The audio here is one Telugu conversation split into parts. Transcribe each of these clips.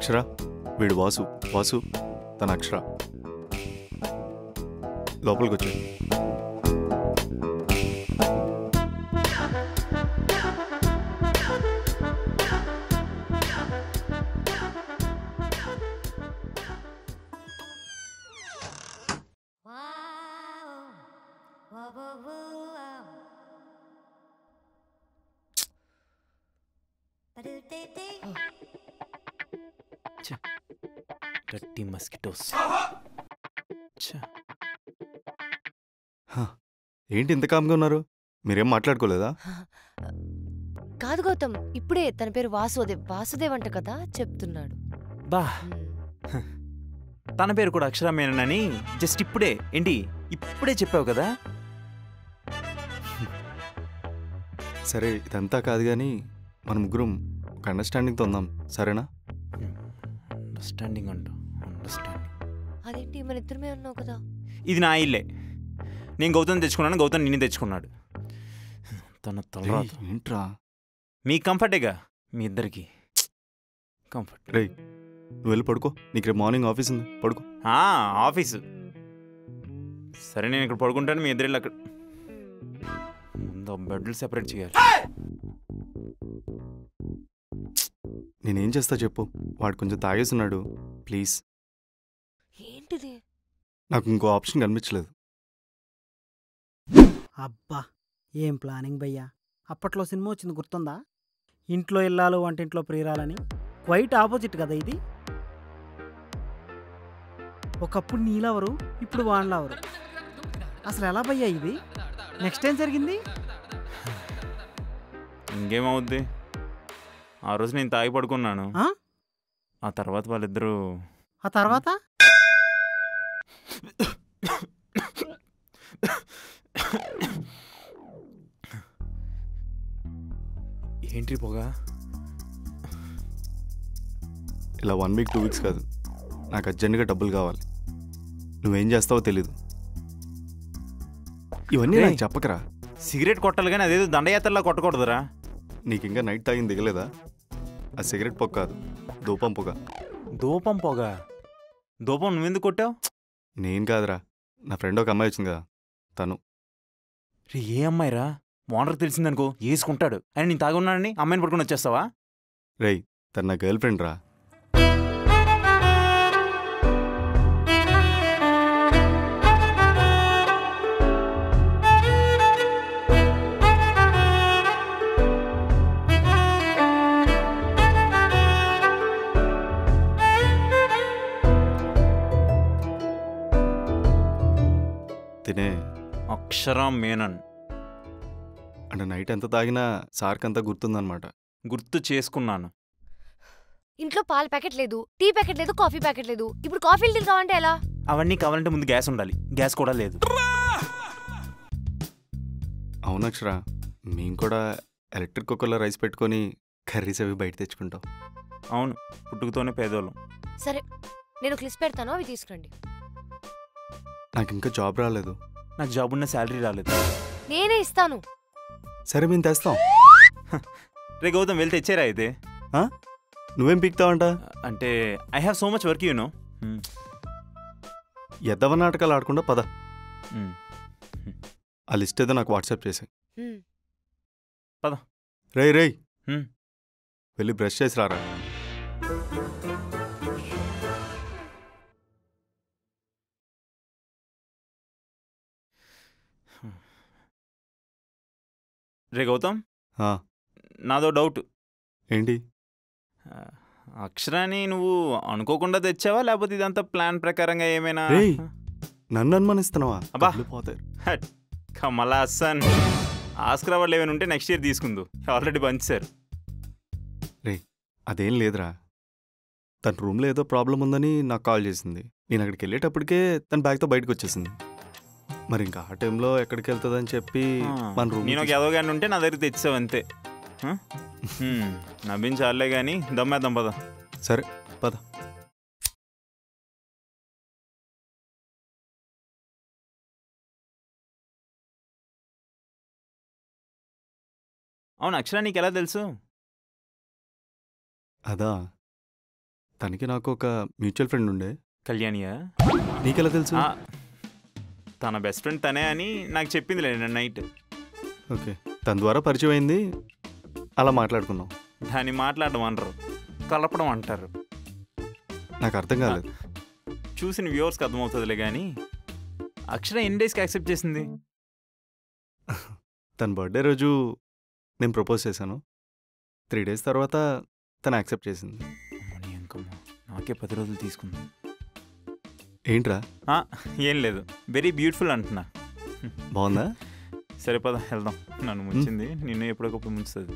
అక్షర, వీడు వాసు. వాసు తన అక్షర. లోపలికి వచ్చాడు. Dirty mosquitoes. ఏంటి ఇంత కామ్గా ఉన్నారు? మీరేం మాట్లాడుకోలేదా? కాదు గౌతమ్, ఇప్పుడే తన పేరు వాసుదేవ్ అంట కదా చెప్తున్నాడు. బా, తన పేరు కూడా అక్షరమేనని జస్ట్ ఇప్పుడే ఇప్పుడే చెప్పావు కదా. సరే, ఇదంతా కాదు కానీ మన ముగ్గురం ఒక అండర్స్టాండింగ్తో ఉందాం, సరేనా? అండర్స్టాండింగ్ అంటూ అదేంటి, మన ఇద్దరమే ఉన్నావు కదా. ఇది నా ఇల్లే. నేను గౌతమ్ తెచ్చుకున్నాను, గౌతమ్ నిన్ను తెచ్చుకున్నాడు. తన తల ఏంట్రా? మీ కంఫర్టేగా, మీ ఇద్దరికి కంఫర్ట్. రే, నువ్వు వెళ్ళి పడుకో. నీకు రేపు మార్నింగ్ ఆఫీస్ ఉంది, పడుకో. ఆఫీసు సరే, నేను ఇక్కడ పడుకుంటాను, మీ ఇద్దరు అక్కడ. ముందు బెడ్లు సెపరేట్ చేయాలి. నేనేం చేస్తా చెప్పు? వాడు కొంచెం తాగేస్తున్నాడు, ప్లీజ్. ఏంటిది? నాకు ఇంకో ఆప్షన్ కనిపించలేదు. అబ్బా, ఏం ప్లానింగ్ భయ్యా. అప్పట్లో సినిమా వచ్చింది గుర్తుందా? ఇంట్లో ఇల్లాలు వంటింట్లో ప్రియురాలని. క్వైట్ ఆపోజిట్ కదా ఇది. ఒకప్పుడు నీలవరు, ఇప్పుడు వాన్లవరు. అసలు ఎలా భయ్యా ఇది? నెక్స్ట్ ఏం జరిగింది? ఇంకేమవుద్ది, ఆ రోజు నేను తాగి పడుకున్నాను. ఆ తర్వాత వాళ్ళిద్దరూ. ఆ తర్వాత ఏంటి పొగా? ఇలా 1 వీక్ 2 వీక్స్ కాదు, నాకు అర్జెంటుగా డబ్బులు కావాలి. నువ్వేం చేస్తావో తెలీదు. ఇవన్నీ నాకు చెప్పకరా. సిగరెట్ కొట్టాలి కానీ అదేదో దండయాత్రలా కొట్టకూడదురా. నీకు ఇంకా నైట్ తాగింది దిగలేదా? ఆ సిగరెట్ పొగ కాదు, ధూపం పొగ. ధూపం పొగ? ధూపం నువ్వెందుకు కొట్టావు? నేను కాదురా, నా ఫ్రెండ్ ఒక అమ్మాయి వచ్చింది కదా, తను. ఏ అమ్మాయిరా? ఓనర్ తెలిసిందనుకో వేసుకుంటాడు. అని నేను తాగి ఉన్నానని అమ్మాయిని పడుకుని వచ్చేస్తావా? రేయ్, తను నా గర్ల్ ఫ్రెండ్ రా. తినే అక్షరం మేనన్ అంటే నైట్ ఎంత తాగినా సార్కంతా గుర్తుందనమాట. గుర్తు చేసుకున్నాను. ఇంట్లో పాల ప్యాకెట్ లేదు, టీ ప్యాకెట్ లేదు, కాఫీ ప్యాకెట్ లేదు. ఇప్పుడు కాఫీలు టీ కావాలంటే ఎలా? అవన్నీ కావాలంటే ముందు గ్యాస్ ఉండాలి. గ్యాస్ కూడా లేదు. అవునక్షరా, మేము కూడా ఎలక్ట్రిక్ కుక్కర్లో రైస్ పెట్టుకొని కర్రీస్ అవి బయట తెచ్చుకుంటాం. అవును, పుట్టుకతోనే పేదోళ్ళం. సరే, నేను ఒక లిస్ట్ పెడతాను, అవి తీసుకురండి. నాకు ఇంకా జాబ్ రాలేదు. నాకు జాబ్ ఉన్న శాలరీ రాలేదు. నేనే ఇస్తాను. సరే, మేము తెస్తాం. రే గౌతమ్, వెళ్తే ఇచ్చారా అయితే? నువ్వేం పీక్తావంట? అంటే I have so much work you know. ఎద్దవ నాటకాలు ఆడకుండా పద. ఆ లిస్ట్ ఏదో నాకు వాట్సాప్ చేసాయి. పద. రేయ్ వెళ్ళి బ్రష్ చేసి రారా. రే గౌతమ్, నాదో డౌట్. ఏంటి? అక్షరాన్ని నువ్వు అనుకోకుండా తెచ్చావా, లేకపోతే ఇదంతా ప్లాన్ ప్రకారంగా ఏమైనా? నన్ను అనుమానిస్తున్నావా? అబ్బా, కమలా హసన్. ఆస్కర్ అవార్డులు ఏమైనా ఉంటే నెక్స్ట్ ఇయర్ తీసుకుందు, ఆల్రెడీ పంచారు. రే, అదేం లేదురా. తన రూమ్లో ఏదో ప్రాబ్లం ఉందని నాకు కాల్ చేసింది. నేను అక్కడికి వెళ్ళేటప్పటికే తన బ్యాగ్తో బయటకు వచ్చేసింది. మరి ఇంకా ఆ టైంలో ఎక్కడికి వెళ్తుందని చెప్పి మన రూమ్. నేను ఒక ఎదవగాని ఉంటే నా దగ్గర తెచ్చావు అంతే. నవ్వించాలే కానీ దమ్మేద్దాం, పద. సరే పద. అవును అక్షర, నీకు ఎలా తెలుసు? అదా, తనకి నాకు ఒక మ్యూచువల్ ఫ్రెండ్ ఉండే. కళ్యాణియా? నీకెలా తెలుసు? తన బెస్ట్ ఫ్రెండ్ తనే అని నాకు చెప్పింది లేదు నైట్. ఓకే, తన ద్వారా పరిచయం అయింది, అలా మాట్లాడుకున్నాం. దాన్ని మాట్లాడడం అనరు, కలపడం అంటారు. నాకు అర్థం కాలేదు. చూసిన వ్యూవర్స్కి అర్థమవుతుందిలే కానీ అక్షర ఎన్ని డేస్కి యాక్సెప్ట్ చేసింది? తన బర్త్డే రోజు నేను ప్రపోజ్ చేశాను. 3 days తర్వాత తను యాక్సెప్ట్ చేసింది. అమ్మని అంకమ్మ, నాకే 10 రోజులు తీసుకుంది. ఏంట్రా? ఏం లేదు, వెరీ బ్యూటిఫుల్ అంటున్నా. బాగుందా? సరే పద వెళ్దాం. నన్ను ముంచింది, నిన్ను ఎప్పటికప్పుడు ముంచుతుంది.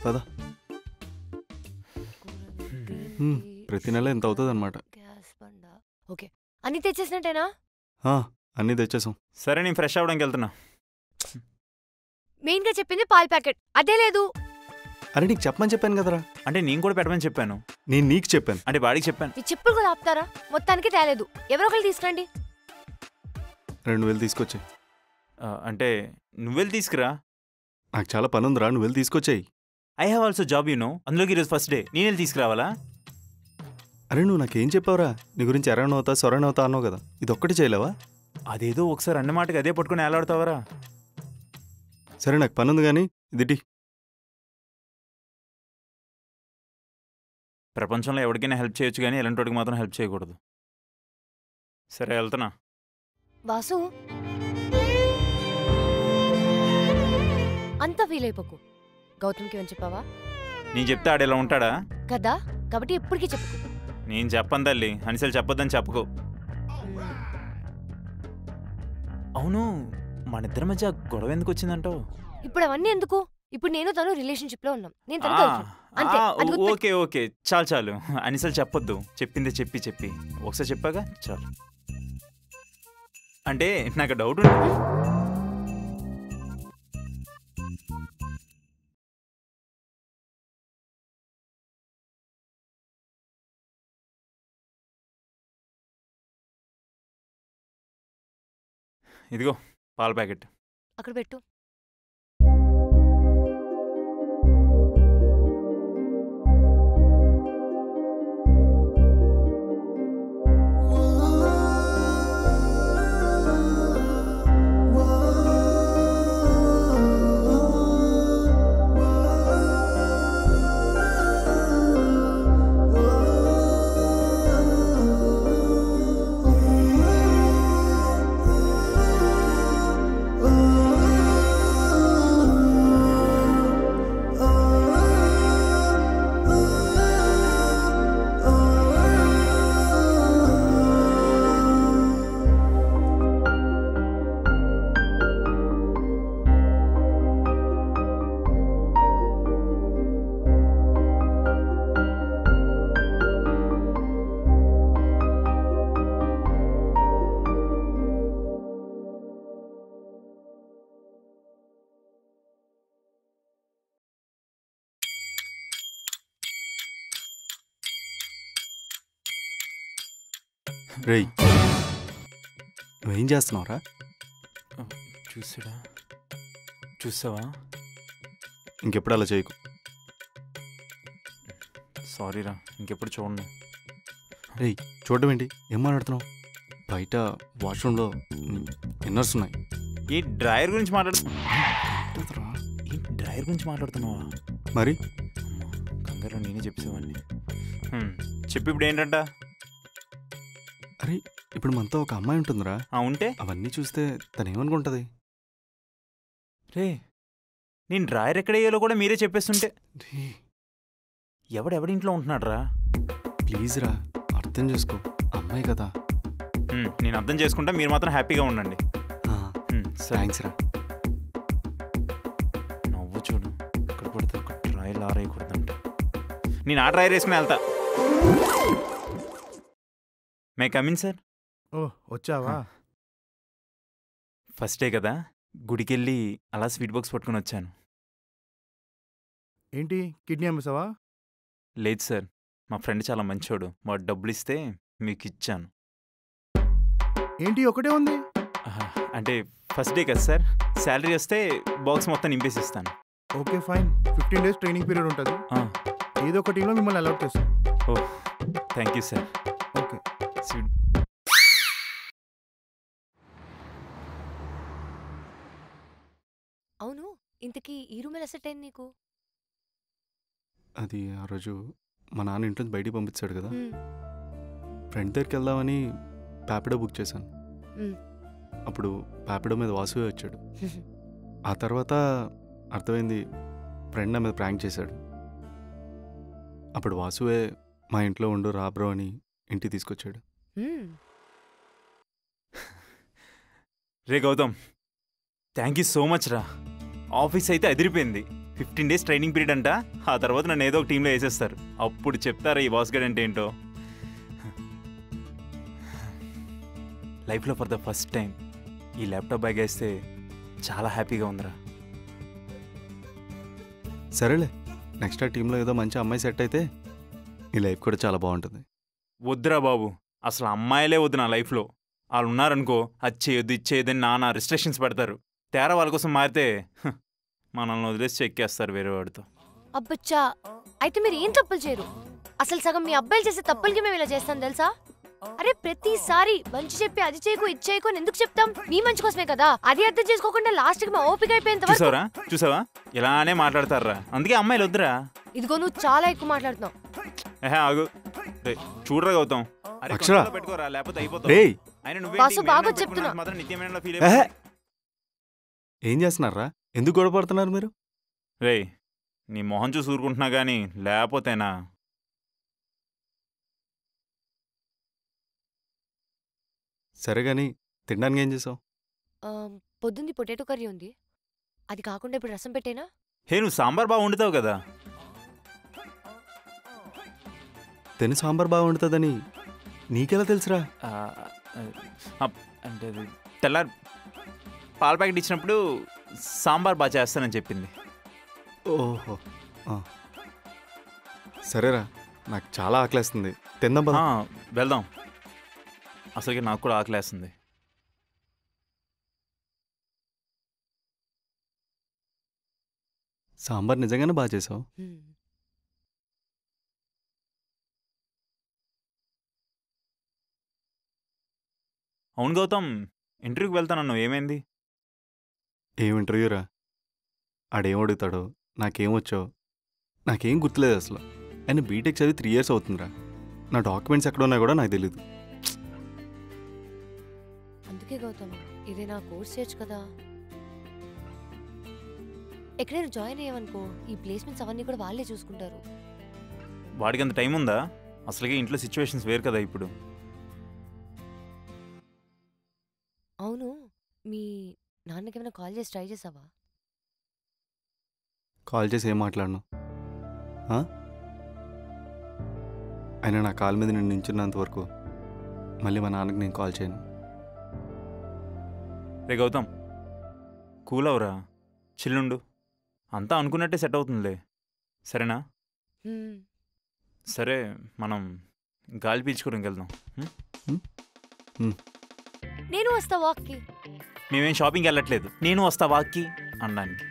పద. ప్రతి నెల ఎంత అవుతుంది అనమాట. ఓకే, అన్ని తెచ్చేసినట్టేనా? అన్నీ తెచ్చేసాం. సరే నేను ఫ్రెష్ అవ్వడానికి వెళ్తున్నా. మెయిన్గా చెప్పింది పాల్ ప్యాకెట్, అదే లేదు. అరే నీకు చెప్పమని చెప్పాను కదరా. అంటే నేను కూడా పెట్టమని చెప్పాను. నేను నీకు చెప్పాను. అంటే వాడికి చెప్పాను. ఈ చెప్పులు కూడా ఆపుతారా? మొత్తానికి తేలేదు. ఎవరో ఒకరు తీసుకురండి. 2000 తీసుకొచ్చాయి. అంటే నువ్వెళ్ళి తీసుకురా. నాకు చాలా పని ఉందిరా, నువ్వు వెళ్ళి తీసుకొచ్చాయి. I have also job you know. అందులోకి ఈరోజు ఫస్ట్ డే, నేను వెళ్ళి తీసుకురావాలా? అరే నువ్వు నాకేం చెప్పావురా? నీ గురించి ఎర్రనవుతా సొరనవుతా అన్నావు కదా, ఇది ఒక్కటి చేయలేవా? అదేదో ఒకసారి అన్నమాటకి అదే పట్టుకుని ఎలాడుతావరా? సరే నాకు పని ఉంది కానీ ఇది. ప్రపంచంలో ఎవరికైనా హెల్ప్ చేయొచ్చు కానీ ఎలాంటి వాడికి మాత్రం హెల్ప్ చేయకూడదు. సరే వెళ్తున్నా. వాసు, అంత ఫీల్ అయిపోకు. గౌతమ్కి ఏమని చెప్పావా? నేను చెప్తే ఆడు ఎలా ఉంటాడా కదా, కాబట్టి ఎప్పటికీ చెప్పుకో. నేను చెప్పను తల్లి, అనిసలు చెప్పొద్దని చెప్పుకో. అవును, మన ఇద్దరి మధ్య గొడవ ఎందుకు వచ్చిందంటావు? ఇప్పుడు అవన్నీ ఎందుకు? ఇప్పుడు నేను తను రిలేషన్షిప్ లో ఉన్నాం. నేను తన girlfriend. అంతే, అది గుర్తు. ఓకే ఓకే, చాలు చాలు. అనిసలు చెప్పొద్దు, చెప్పిందే చెప్పి ఒకసారి చెప్పాగా చాలు. అంటే నాకు డౌట్ ఉంది. ఇదిగో పాల ప్యాకెట్. అక్కడ పెట్టు. రేయ్, నువ్వేం చేస్తున్నావురా? చూసావా? ఇంకెప్పుడు అలా చేయకు. సారీరా, ఇంకెప్పుడు చూడను. రేయ్, చూడడం ఏంటి? ఏం మాట్లాడుతున్నావు? బయట వాష్రూమ్లో ఇన్నర్స్ ఉన్నాయి. ఈ డ్రైయర్ గురించి మాట్లాడుతున్నావా? మరి కంగారు నేనే చెప్పేవాడిని. చెప్పి ఇప్పుడు ఏంటంట? అరే ఇప్పుడు మనతో ఒక అమ్మాయి ఉంటుందిరా. ఉంటే అవన్నీ చూస్తే తనేమనుకుంటుంది? రే, నేను డ్రాయర్ ఎక్కడయ్యాలో కూడా మీరే చెప్పేస్తుంటే. ఎవడింట్లో ఉంటున్నాడు రా? ప్లీజ్ రా, అర్థం చేసుకో, అమ్మాయి కదా. నేను అర్థం చేసుకుంటా, మీరు మాత్రం హ్యాపీగా ఉండండి. థ్యాంక్స్ రా. నవ్వు చూడు, ఇక్కడ పడితే ఒక డ్రాయర్ ఆరేయకూడదంట. నేను ఆ డ్రాయర్ వేసుకుని వెళ్తా. May come in sir? ఓ వచ్చావా? ఫస్ట్ డే కదా, గుడికెళ్ళి అలా స్వీట్ బాక్స్ పట్టుకుని వచ్చాను. ఏంటి కిడ్నీ అమ్మేసావా? లేదు సార్, మా ఫ్రెండ్ చాలా మంచోడు, వాడు డబ్బులు ఇస్తే మీకు ఇచ్చాను. ఏంటి ఒకటే ఉంది? అంటే ఫస్ట్ డే కదా సార్, శాలరీ వస్తే బాక్స్ మొత్తం నింపేసి ఇస్తాను. Okay fine, 15 days training period ఉంటుంది. ఏదో ఒక టీంలో మిమ్మల్ని అలౌట్ చేస్తాను. Oh thank you sir. Okay. Sweet. అవును, ఇంతకీ ఈ రూమ్ ఎలా సెట్ అయింది నీకు? అది ఆ రోజు మా నాన్న ఇంట్లో బయటికి పంపించాడు కదా, హ్మ్. ఫ్రెండ్ దగ్గరికి వెళ్దామని ప్యాపిడో బుక్ చేశాను. మ్. అప్పుడు ప్యాపిడో మీద వాసువే వచ్చాడు. ఆ తర్వాత అర్థమైంది ఫ్రెండ్ నా మీద ప్రాంక్ చేశాడు. అప్పుడు వాసువే మా ఇంట్లో ఉండు రా బ్రో అని ఇంటికి తీసుకొచ్చాడు. హ్మ్. రే Gautam, thank you so much రా. ఆఫీస్ అయితే అదిరిపోయింది. 15 days ట్రైనింగ్ పీరియడ్ అంట. ఆ తర్వాత నన్ను ఏదో ఒక టీంలో వేసేస్తారు. అప్పుడు చెప్తారా ఈ బాస్ గడ్ అంటే ఏంటో. లైఫ్లో ఫర్ ద ఫస్ట్ టైం ఈ ల్యాప్టాప్ బ్యాగ్ వేస్తే చాలా హ్యాపీగా ఉందిరా. సరేలే, నెక్స్ట్ ఆ టీంలో ఏదో మంచి అమ్మాయి సెట్ అయితే నీ లైఫ్ కూడా చాలా బాగుంటుంది. వద్దురా బాబు, అసలు అమ్మాయిలే వద్దు నా లైఫ్లో. వాళ్ళు ఉన్నారనుకో అది చేయొద్దు ఇది చేయొద్దని నానా రిస్ట్రిక్షన్స్ పెడతారు. తేరా వాళ్ళ కోసం మారితే మనల్ని వదిలేసి చెక్కేస్తారు వేరే వాడితో. అబ్బచ్చా, అయితే మీరు ఏం తప్పులు చేయరు. అసలు సగం మీ అబ్బాయిలు చేసే తప్పులకి మేము ఇలా చేస్తాం తెలుసా? అరే ప్రతిసారి మంచి చెప్పి అది చేయకు ఇది చేయకు అని ఎందుకు చెప్తాం? మీ మంచి కోసమే కదా. అది అర్థం చేసుకోకుండా లాస్ట్ కి మా ఓపిక అయిపోయేంత వరకు. చూసావా ఇలానే మాట్లాడతారా. అందుకే అమ్మాయిలు వద్దురా. ఇదిగో నువ్వు చాలా ఎక్కువ మాట్లాడుతున్నావు. ఆగు. చూడరా గౌతమ్, అక్షర. పెట్టుకోరా లేకపోతే రేయ్, వాసు, బాగా చెప్తున్నా. ఏహే, ఏం చేస్తున్నారా? ఎందుకు గొడవ పడుతున్నారు మీరు? రే నీ మొహం చూసి ఊరుకుంటున్నా కానీ లేకపోతేనా. సరే కానీ తినడానికి ఏం చేసావు? పొద్దుంది పొటాటో కర్రీ ఉంది. అది కాకుండా ఇప్పుడు రసం పెట్టేనా? హే నువ్వు సాంబార్ బాగా వండుతావు కదా. తిని సాంబార్ బాగా వండుతుందని నీకెలా తెలుసురా? అంటే తెల్లారి పాల ప్యాకెట్ ఇచ్చినప్పుడు సాంబార్ బాగా చేస్తానని చెప్పింది. ఓహో, సరేరా, నాకు చాలా ఆకలేస్తుంది, తిందాం పద. వెళ్దాం. అసలుకి నాకు కూడా ఆకలేస్తుంది. సాంబార్ నిజంగానే బాగా చేసావు. అవును గౌతమ్, ఇంటర్వ్యూకి వెళ్తానన్నావు, ఏమైంది? ఏం ఇంటర్వ్యూరా? ఆడేం అడుగుతాడో, నాకేమొచ్చో నాకేం గుర్తులేదు అసలు. ఆయన బీటెక్ చదివి 3 years అవుతుందిరా. నా డాక్యుమెంట్స్ ఎక్కడ ఉన్నాయో కూడా నాకు తెలీదు. అందుకే గౌతమ్, ఏదైనా కోర్స్ చేయొచ్చు కదా. ఎక్కడైనా జాయిన్ అయ్యావనుకో, ఈ ప్లేస్మెంట్స్ అవన్నీ కూడా వాళ్ళే చూసుకుంటారు. వాడికి అంత టైం ఉందా? అసలుకే ఇంట్లో సిచ్యువేషన్స్ వేరు కదా ఇప్పుడు. అవును, మీ నాన్నకి ఏమైనా కాల్ చేసి ట్రై చేసావా? కాల్ చేసి ఏం మాట్లాడను. అయినా నా కాల్ మీద నేను నించున్నంత వరకు మళ్ళీ మా నాన్నకి నేను కాల్ చేయను. రే గౌతమ్, కూల్ అవరా, చిల్లుండు. అంతా అనుకున్నట్టే సెట్ అవుతుందిలే, సరేనా? సరే, మనం గాలి పీల్చుకోవడానికి వెళ్దాం. నేను వస్తా వాక్కి. మేమేం షాపింగ్కి వెళ్ళట్లేదు, నేను వస్తా వాక్కి అనడానికి.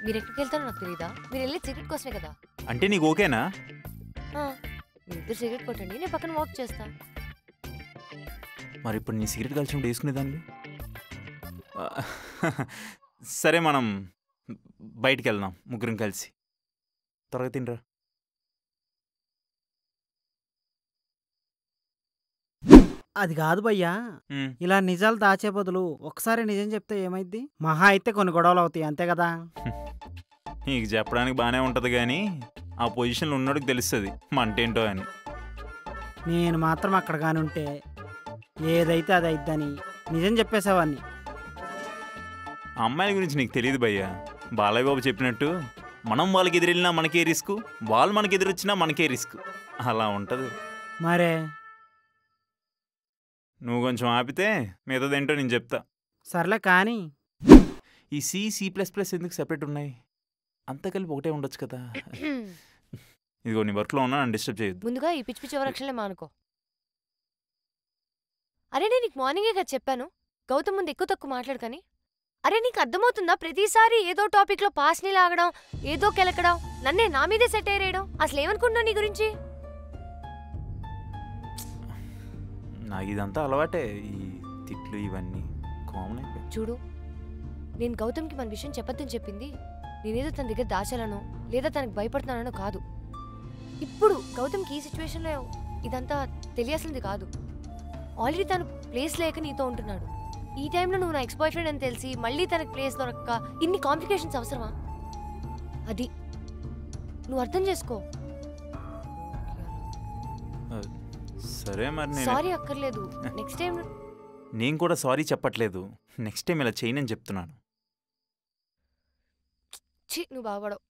మీరు ఎక్కడికి వెళ్తారో నాకు తెలీదా? మీరు వెళ్ళే సిగరెట్ కోసమే కదా. అంటే నీకు ఓకేనా? మీరు ఇద్దరు సిగరెట్ కొట్టండి, నేను పక్కన వాక్ చేస్తా. మరి ఇప్పుడు నీ సిగరెట్ కలిసినప్పుడు వేసుకునేదాన్ని. సరే, మనం బయటికి వెళ్దాం ముగ్గురం కలిసి. త్వరగా తినరా. అది కాదు భయ్యా, ఇలా నిజాలు దాచే బదులు ఒకసారి నిజం చెప్తే ఏమైద్ది? మహా అయితే కొన్ని గొడవలు అవుతాయి, అంతే కదా. నీకు చెప్పడానికి బాగానే ఉంటుంది కానీ ఆ పొజిషన్లో ఉన్నోడికి తెలుస్తుంది మంటేంటో అని. నేను మాత్రం అక్కడ కాని ఉంటే ఏదైతే అది అయిద్దని నిజం చెప్పేసేవాడిని. అమ్మాయిల గురించి నీకు తెలియదు భయ్యా. బాలయ్య బాబు చెప్పినట్టు, మనం వాళ్ళకి ఎదురెళ్ళినా మనకే రిస్క్, వాళ్ళు మనకి ఎదురొచ్చినా మనకే రిస్క్. అలా ఉంటుంది. మరే నువ్వు కొంచెం ఆపితే మిగతాదేంటో నేను చెప్తా. సర్లే కానీ ఈ C++ ఎందుకు సెపరేట్ ఉన్నాయి? అంతా కలిపి ఒకటే ఉండొచ్చు కదా. ఇదిగో నీ వర్క్లో ఉన్నా నన్ను డిస్టర్బ్ చేయొద్దు. ముందుగా ఈ పిచ్చి పిచ్చి వరక్షలే మానుకో. అరే నేను నీకు మార్నింగే కదా చెప్పాను, గౌతమ్ ముందు ఎక్కువ తక్కువ మాట్లాడు కానీ. అరే నీకు అర్థమవుతుందా? ప్రతిసారి ఏదో టాపిక్ లో పాస్ ని లాగడం, ఏదో కెలకడం, నన్నే నా మీదే సెట్ అయ్యేయడం. అసలు ఏమనుకుంటున్నావు నీ గురించి? నాకు ఇదంతా అలవాటే, ఈ తిట్లు ఇవన్నీ కామన్ అయిపోయి. చూడు, నేను గౌతమ్కి మన విషయం చెప్పొద్దని చెప్పింది నేనేదో తన దగ్గర దాచాలనో లేదా తనకు భయపడుతున్నానో కాదు. ఇప్పుడు గౌతమ్కి ఈ సిచ్యువేషన్లో ఇదంతా తెలియాల్సింది కాదు. ఆల్రెడీ తను ప్లేస్ లేక నీతో ఉంటున్నాడు. ఈ టైంలో నువ్వు నా ఎక్స్ బాయ్ ఫ్రెండ్ అని తెలిసి మళ్ళీ తనకు ప్లేస్ దొరక్క ఇన్ని కాంప్లికేషన్స్ అవసరమా? అది నువ్వు అర్థం చేసుకో. సరే మరి సారీ అక్కర్లేదు. నెక్స్ట్ టైం నేను కూడా సారీ చెప్పట్లేదు, నెక్స్ట్ టైం ఇలా చేయనని చెప్తున్నాను. నువ్వు బాగుపడవు.